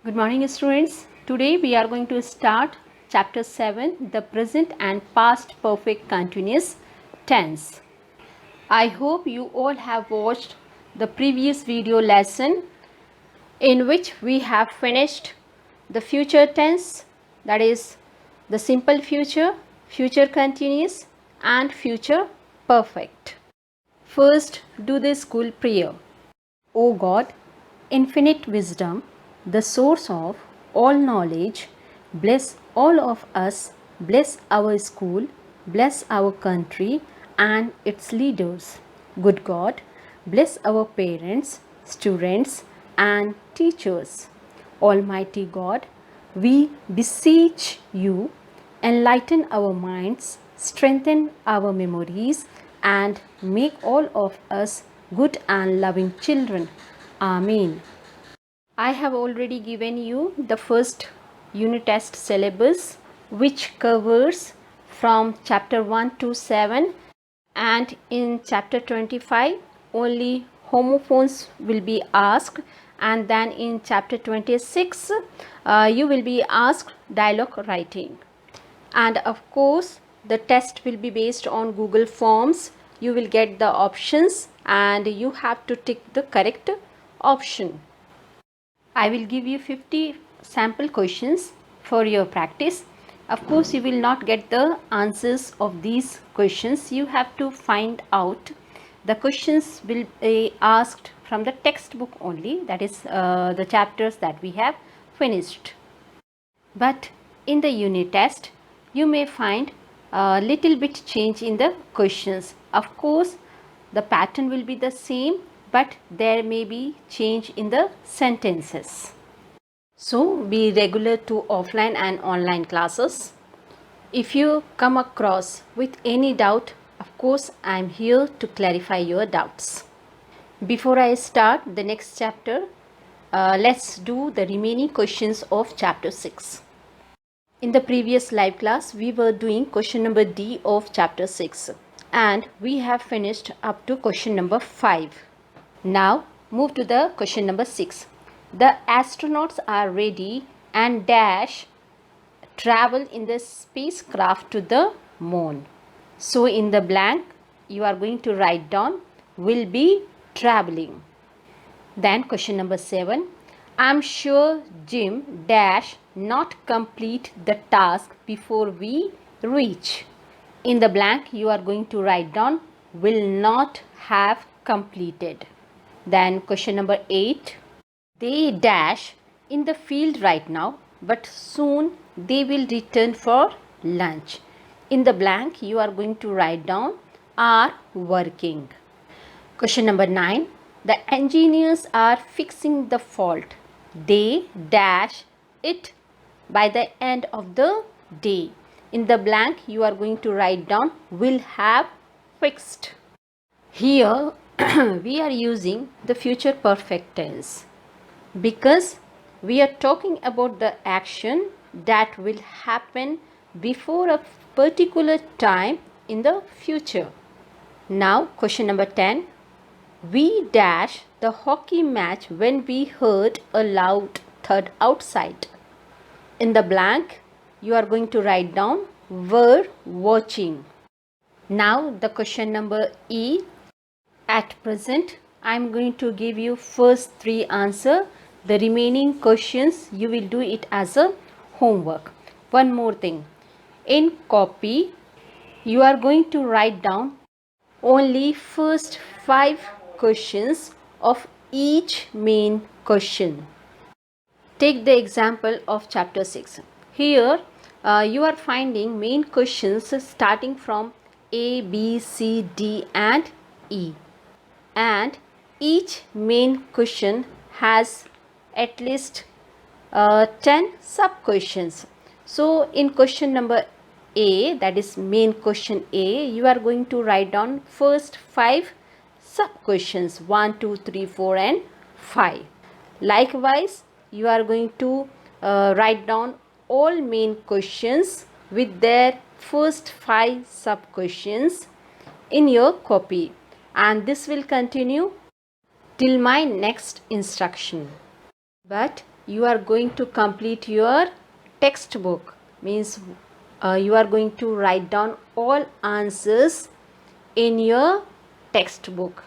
Good morning, students. Today we are going to start chapter 7, the present and past perfect continuous tense. I hope you all have watched the previous video lesson in which we have finished the future tense, that is the simple future, future continuous and future perfect. First, do the school prayer. O God, infinite wisdom, the source of all knowledge, bless all of us, bless our school, bless our country and its leaders. Good God, bless our parents, students, and teachers. Almighty God, we beseech you, enlighten our minds, strengthen our memories, and make all of us good and loving children. Amen. I have already given you the first unit test syllabus, which covers from chapter 1 to 7, and in chapter 25 only homophones will be asked, and then in chapter 26 you will be asked dialogue writing. And of course the test will be based on Google Forms. You will get the options and you have to tick the correct option. I will give you 50 sample questions for your practice. Of course, you will not get the answers of these questions. You have to find out. The questions will be asked from the textbook only, that is the chapters that we have finished. But in the unit test, you may find a little bit change in the questions. Of course, the pattern will be the same, but there may be change in the sentences. So be regular to offline and online classes. If you come across with any doubt, of course I am here to clarify your doubts. Before I start the next chapter, let's do the remaining questions of chapter 6. In the previous live class, we were doing question number D of chapter 6 and we have finished up to question number 5. Now move to the question number 6. The astronauts are ready and dash travel in the spacecraft to the moon. So in the blank you are going to write down will be traveling. Then question number 7. I'm sure Jim dash not complete the task before we reach. In the blank you are going to write down will not have completed. Then question number 8. They dash in the field right now, but soon they will return for lunch. In the blank you are going to write down are working. Question number 9. The engineers are fixing the fault. They dash it by the end of the day. In the blank you are going to write down will have fixed. Here we are using the future perfect tense because we are talking about the action that will happen before a particular time in the future. Now question number 10. We dash the hockey match when we heard a loud thud outside. In the blank you are going to write down were watching. Now the question number E. At present I am going to give you first 3 answers. The remaining questions you will do it as a homework. One more thing. In copy you are going to write down only first 5 questions of each main question. Take the example of chapter 6. Here you are finding main questions starting from A, B, C, D and E. And each main question has at least 10 sub questions. So in question number A, that is main question A, you are going to write down first 5 sub questions 1, 2, 3, 4 and 5. Likewise you are going to write down all main questions with their first 5 sub questions in your copy, and this will continue till my next instruction. But you are going to complete your textbook. Means you are going to write down all answers in your textbook.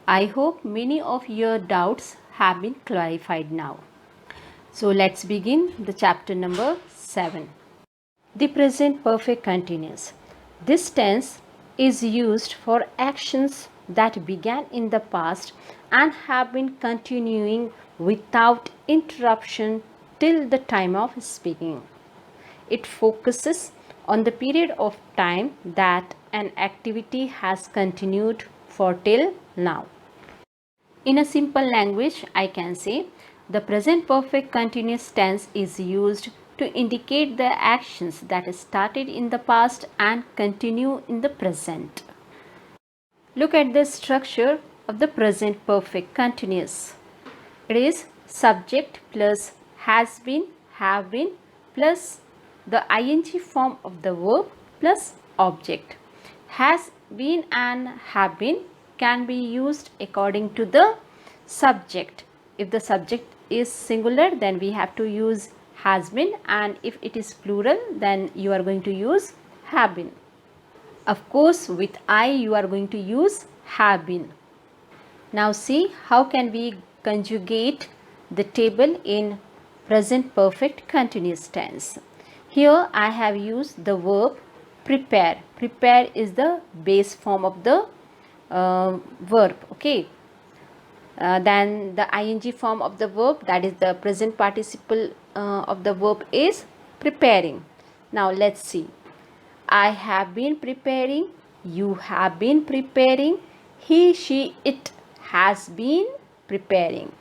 I hope many of your doubts have been clarified now. So let's begin the chapter number 7. The present perfect continuous. This tense is used for actions that began in the past and have been continuing without interruption till the time of speaking. It focuses on the period of time that an activity has continued for till now. In a simple language, I can say the present perfect continuous tense is used to indicate the actions that started in the past and continue in the present. Look at the structure of the present perfect continuous. It is subject plus has been, have been plus the ing form of the verb plus object. Has been and have been can be used according to the subject. If the subject is singular, then we have to use has been, and if it is plural, then you are going to use have been. Of course, with I you are going to use have been. Now see how can we conjugate the table in present perfect continuous tense. Here I have used the verb prepare. Prepare is the base form of the verb. Okay. Then the ing form of the verb, that is the present participle of the verb, is preparing. Now let's see. I have been preparing, you have been preparing, he, she, it has been preparing.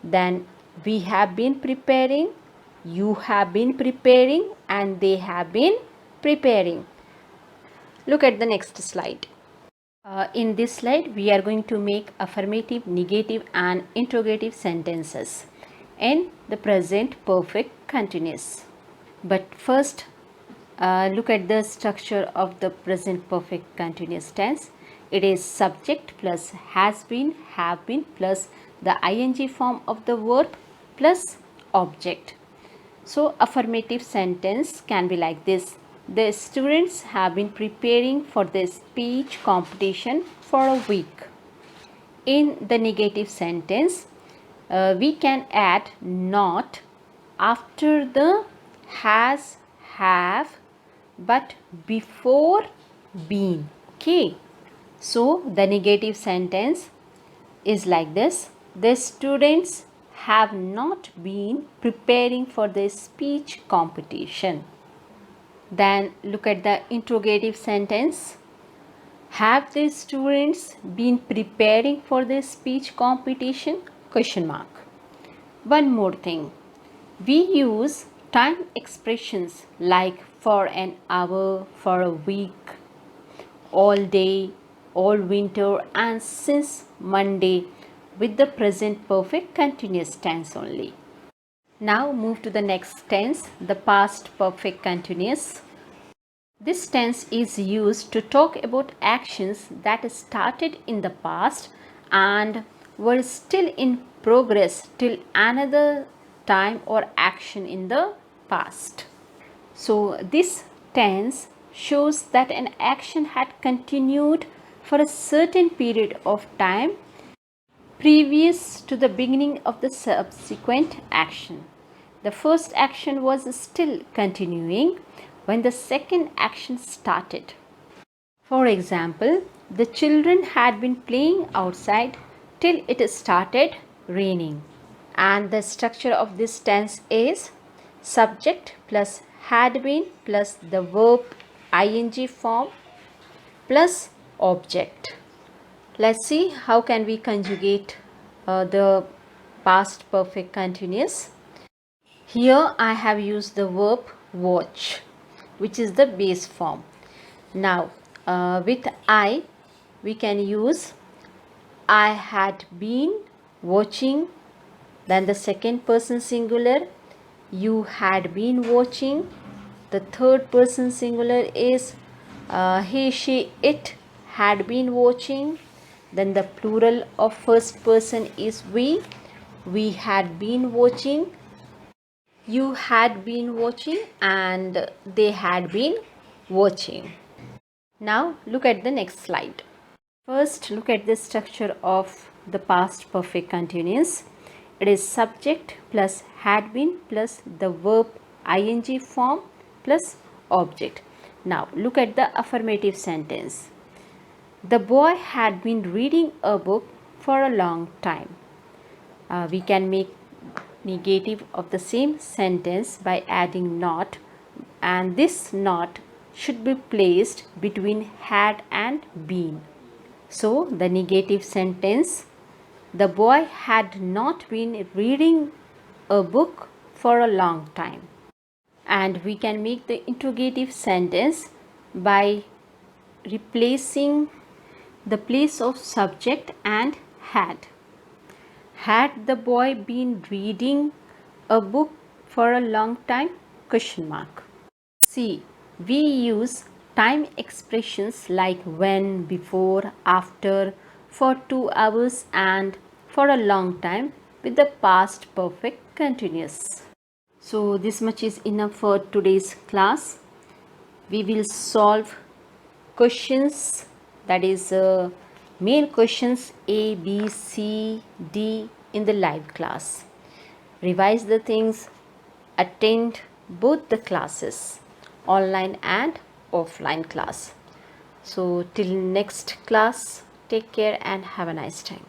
Then we have been preparing, you have been preparing, and they have been preparing. Look at the next slide. In this slide, we are going to make affirmative, negative, and interrogative sentences in the present perfect continuous. But first, look at the structure of the present perfect continuous tense. It is subject plus has been, have been plus the ing form of the verb plus object. So affirmative sentence can be like this. The students have been preparing for the speech competition for a week. In the negative sentence, we can add not after the has, have, but before been. Okay. So the negative sentence is like this. The students have not been preparing for the speech competition. Then look at the interrogative sentence. Have the students been preparing for the speech competition? Question mark. One more thing. We use time expressions like for an hour, for a week, all day, all winter, and since Monday with the present perfect continuous tense only. Now move to the next tense, the past perfect continuous. This tense is used to talk about actions that started in the past and were still in progress till another time or action in the past. So this tense shows that an action had continued for a certain period of time previous to the beginning of the subsequent action. The first action was still continuing when the second action started. For example, the children had been playing outside till it started raining. And the structure of this tense is subject plus had been plus the verb ing form plus object. Let's see how can we conjugate the past perfect continuous. Here I have used the verb watch, which is the base form. Now with I we can use I had been watching, then the second person singular, you had been watching, the third person singular is he, she, it had been watching, then the plural of first person is we, We had been watching, you had been watching, and they had been watching. Now look at the next slide. First, look at the structure of the past perfect continuous. It is subject plus had been plus the verb ing form plus object. Now look at the affirmative sentence. The boy had been reading a book for a long time. We can make negative of the same sentence by adding not, and this not should be placed between had and been. So the negative sentence, the boy had not been reading a book for a long time. And we can make the interrogative sentence by replacing the place of subject and had. Had the boy been reading a book for a long time? Question mark. See, we use time expressions like when, before, after, for 2 hours and for a long time with the past perfect continuous. So this much is enough for today's class. We will solve questions, that is main questions A, B, C, D in the live class. Revise the things, attend both the classes, online and offline class. So till next class, take care and have a nice time.